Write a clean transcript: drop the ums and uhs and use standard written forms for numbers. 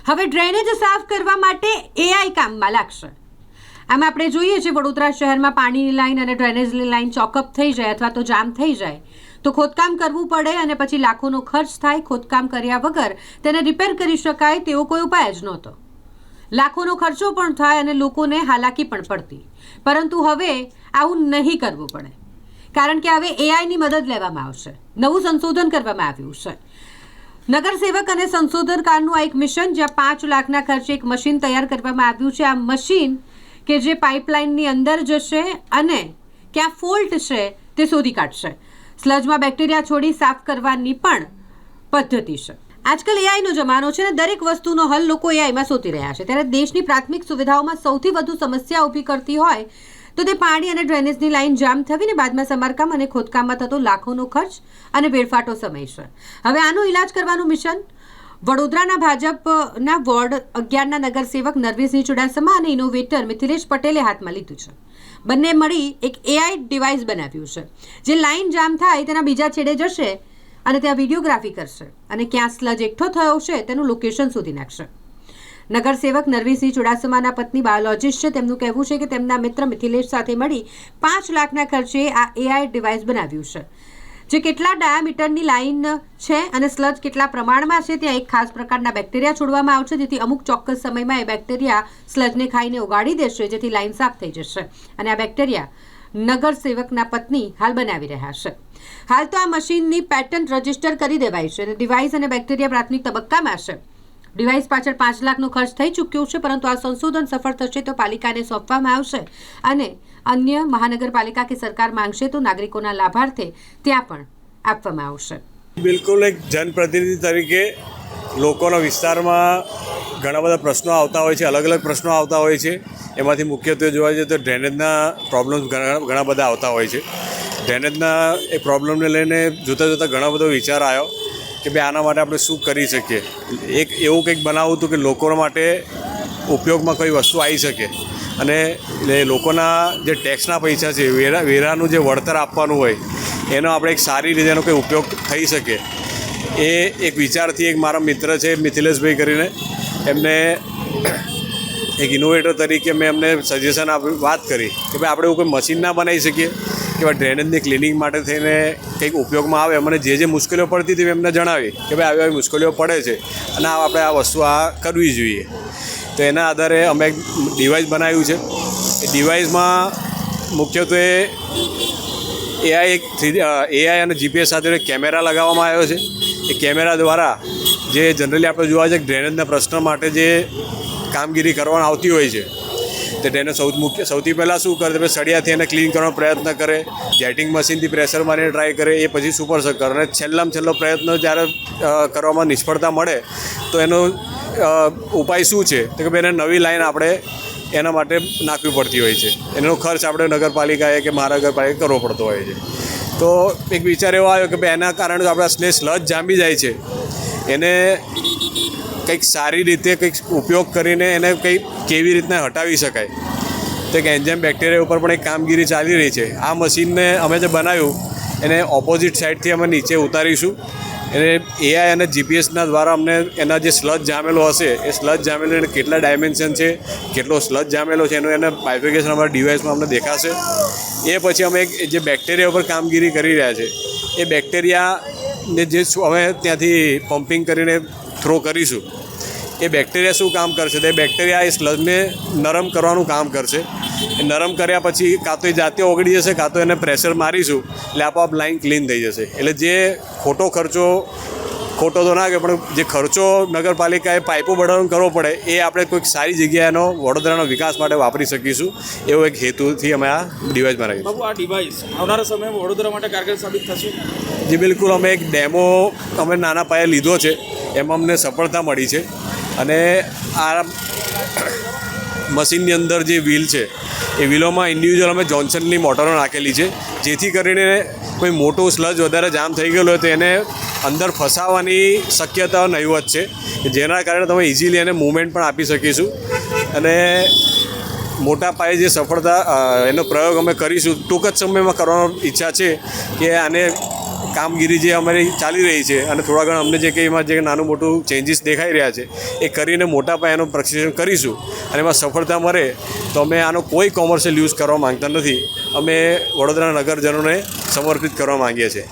હવે ડ્રેનેજ સાફ કરવા માટે એઆઈ કામમાં લાગશે। આમ આપણે જોઈએ છીએ વડોદરા શહેરમાં પાણીની લાઈન અને ડ્રેનેજની લાઈન ચોકઅપ થઈ જાય અથવા તો જામ થઈ જાય તો ખોદકામ કરવું પડે અને પછી લાખોનો ખર્ચ થાય। ખોદકામ કર્યા વગર તેને રિપેર કરી શકાય તેવો કોઈ ઉપાય જ નહોતો। લાખોનો ખર્ચો પણ થાય અને લોકોને હાલાકી પણ પડતી। પરંતુ હવે આવું નહીં કરવું પડે, કારણ કે હવે એઆઈની મદદ લેવામાં આવશે। નવું સંશોધન કરવામાં આવ્યું છે। નગર સેવક અને સંશોધનકારનું આ એક મિશન, જ્યાં 5 લાખના ખર્ચે એક મશીન તૈયાર કરવામાં આવ્યું છે। આ મશીન કે જે પાઇપલાઇનની અંદર જશે અને ક્યાં ફોલ્ટ છે તે શોધી કાઢશે। સ્લજમાં બેક્ટેરિયા છોડી સાફ કરવાની પણ પદ્ધતિ છે। આજકાલ એઆઈનો જમાનો છે અને દરેક વસ્તુનો હલ લોકો એઆઈમાં શોધી રહ્યા છે। ત્યારે દેશની પ્રાથમિક સુવિધાઓમાં સૌથી વધુ સમસ્યા ઊભી કરતી હોય તો તે પાણી અને ડ્રેનેજની લાઈન જામ થવીને બાદમાં સમારકામ અને ખોદકામમાં થતો લાખોનો ખર્ચ અને વેડફાટો સમય છે। હવે આનો ઇલાજ કરવાનું મિશન વડોદરાના ભાજપના વોર્ડ 11ના નગરસેવક નરવેશસિંહ ચુડાસમા અને ઇનોવેટર મિથિલેશ પટેલે હાથમાં લીધું છે। બંને મળી એક એઆઈ ડિવાઇસ બનાવ્યું છે, જે લાઈન જામ થાય તેના બીજા છેડે જશે અને ત્યાં વિડીયોગ્રાફી કરશે અને ક્યાં સ્લજ એકઠો થયો છે તેનું લોકેશન શોધી નાખશે। નગરસેવક નરવેશસિંહ ચુડાસમાના પત્ની બાયોલોજિસ્ટ છે। તેમનું કહેવું છે કે તેમના મિત્ર મિથિલેશ સાથે મળી 5 લાખના ખર્ચે આ એઆઈ ડિવાઇસ બનાવ્યું છે, જે કેટલા ડાયામીટરની લાઈન છે અને સ્લજ કેટલા પ્રમાણમાં છે ત્યાં એક ખાસ પ્રકારના બેક્ટેરિયા છોડવામાં આવશે, જેથી અમુક ચોક્કસ સમયમાં એ બેક્ટેરિયા સ્લજને ખાઈને ઓગાળી દેશે, જેથી લાઈન સાફ થઈ જશે। અને આ બેક્ટેરિયા નગરસેવકના પત્ની હાલ બનાવી રહ્યા છે। હાલ તો આ મશીનની પેટન્ટ રજીસ્ટર કરી દેવાઈ છે અને ડિવાઇસ અને બેક્ટેરિયા પ્રાથમિક તબક્કામાં છે। ડિવાઇસ પાછળ 5 લાખનો ખર્ચ થઈ ચૂક્યો છે, પરંતુ આ સંશોધન સફળ થશે તો પાલિકાને સોંપવામાં આવશે અને અન્ય મહાનગરપાલિકા કે સરકાર માંગશે તો નાગરિકોના લાભાર્થે ત્યાં પણ આપવામાં આવશે। બિલકુલ એક જનપ્રતિનિધિ તરીકે લોકોના વિસ્તારમાં ઘણા બધા પ્રશ્નો આવતા હોય છે, અલગ અલગ પ્રશ્નો આવતા હોય છે। એમાંથી મુખ્યત્વે જોવા જઈએ તો ડ્રેનેજના પ્રોબ્લેમ્સ ઘણા બધા આવતા હોય છે। ડ્રેનેજના એ પ્રોબ્લેમને લઈને જોતાં જોતાં ઘણા બધો વિચાર આવ્યો કે ભાઈ આના માટે આપણે શું કરી શકીએ। એક એવું કંઈક બનાવવું હતું કે લોકો માટે ઉપયોગમાં કઈ વસ્તુ આવી શકે અને લોકોના જે ટેક્સના પૈસા છે, વેરાનું જે વળતર આપવાનું હોય એનો આપણે એક સારી રીતે એનો કંઈ ઉપયોગ થઈ શકે। એ એક વિચારથી એક મારા મિત્ર છે મિથિલેશભાઈ કરીને, એમને એક ઇનોવેટર તરીકે મેં એમને સજેશન આપ્યું, વાત કરી કે ભાઈ આપણે એવું કોઈ મશીન ના બનાવી શકીએ કે ભાઈ ડ્રેનેજની ક્લિનિંગ માટે થઈને કંઈક ઉપયોગમાં આવે। મને જે મુશ્કેલીઓ પડતી હતી એમને જણાવી કે ભાઈ આવી મુશ્કેલીઓ પડે છે અને આપણે આ વસ્તુ કરવી જોઈએ। તો એના આધારે અમે એક ડિવાઇસ બનાવ્યું છે। એ ડિવાઇસમાં મુખ્યત્વે એઆઈ અને જીપીએસ સાથે કેમેરા લગાવવામાં આવ્યો છે। એ કેમેરા દ્વારા જે જનરલી આપણે જોવા જઈએ ડ્રેનેજના પ્રશ્ન માટે જે કામગીરી કરવાની આવતી હોય છે તો તેને સૌથી પહેલાં શું કરે, તો સળિયાથી એને ક્લીન કરવાનો પ્રયત્ન કરે, જેટિંગ મશીનથી પ્રેશર મારીને ટ્રાય કરે, એ પછી સુપરસક કરે અને છેલ્લામાં છેલ્લો પ્રયત્ન જ્યારે કરવામાં નિષ્ફળતા મળે તો એનો ઉપાય શું છે તો કે ભાઈ એને નવી લાઈન આપણે એના માટે નાખવી પડતી હોય છે। એનો ખર્ચ આપણે નગરપાલિકાએ કે મહાનગરપાલિકાએ કરવો પડતો હોય છે। તો એક વિચાર એવો આવ્યો કે ભાઈ એના કારણે આપણા સ્લજ જામી જાય છે, એને કંઈક સારી રીતે કંઈક ઉપયોગ કરીને એને કંઈક કેવી રીતના હટાવી શકાય। તો એક એન્ઝાઇમ બેક્ટેરિયા ઉપર પણ એક કામગીરી ચાલી રહી છે। આ મશીનને અમે જે બનાવ્યું એને ઓપોઝિટ સાઈડથી અમે નીચે ઉતારીશું। એને એઆઈ અને જીપીએસના દ્વારા અમને એના જે સ્લજ જામેલો હશે એ સ્લજ જામેલો એને કેટલા ડાયમેન્શન છે, કેટલો સ્લજ જામેલો છે એનું એને બાયફિકેશન અમારા ડિવાઇસમાં અમને દેખાશે। એ પછી અમે જે બેક્ટેરિયા ઉપર કામગીરી કરી રહ્યા છે એ બેક્ટેરિયાને જે અમે ત્યાંથી પમ્પિંગ કરીને થ્રો કરીશું, એ બેક્ટેરિયા શું કામ કરશે તો એ બેક્ટેરિયા એ સ્લજને નરમ કરવાનું કામ કરશે। એ નરમ કર્યા પછી કાં તો એ જાતે ઓગળી જશે, કાં તો એને પ્રેશર મારીશું એટલે આપોઆપ લાઈન ક્લીન થઈ જશે। એટલે જે ખોટો તો ના કે પણ જે ખર્ચો નગરપાલિકાએ પાઇપો બનાવવાનો કરવો પડે એ આપણે કોઈક સારી જગ્યાએનો વડોદરાના વિકાસ માટે વાપરી શકીશું, એવો એક હેતુથી અમે આ ડિવાઇસ બનાવ્યું। બાબુ, આ ડિવાઇસ આવનારા સમયમાં વડોદરા માટે કારગર સાબિત થશે? જી બિલકુલ, અમે એક ડેમો અમે નાના પાયે લીધો છે, એમાં અમને સફળતા મળી છે અને આ મશીનની અંદર જે વ્હીલ છે એ વ્હીલોમાં ઇન્ડિવિજ્યુઅલ અમે જોન્સનની મોટરો નાખેલી છે, જેથી કરીને કોઈ મોટો સ્લજ વધારે જામ થઈ ગયેલો હોય તો એને અંદર ફસાવાની શક્યતા નહીવત છે, જેના કારણે તમે ઇઝીલી એને મૂવમેન્ટ પણ આપી શકીશું અને મોટા પાયે જે સફળતા એનો પ્રયોગ અમે કરીશું, ટૂંક જ સમયમાં કરવાનો ઈચ્છા છે કે આને કામગીરી જે અમારી ચાલી રહી છે અને થોડા ઘણા અમને જે કંઈ એમાં જે નાનું મોટું ચેન્જીસ દેખાઈ રહ્યા છે એ કરીને મોટા પાયાનું પ્રશિક્ષણ કરીશું અને એમાં સફળતા મળે તો અમે આનો કોઈ કોમર્શિયલ યુઝ કરવા માંગતા નથી. અમે વડોદરા નગરજનોને સમર્પિત કરવા માંગીએ છીએ.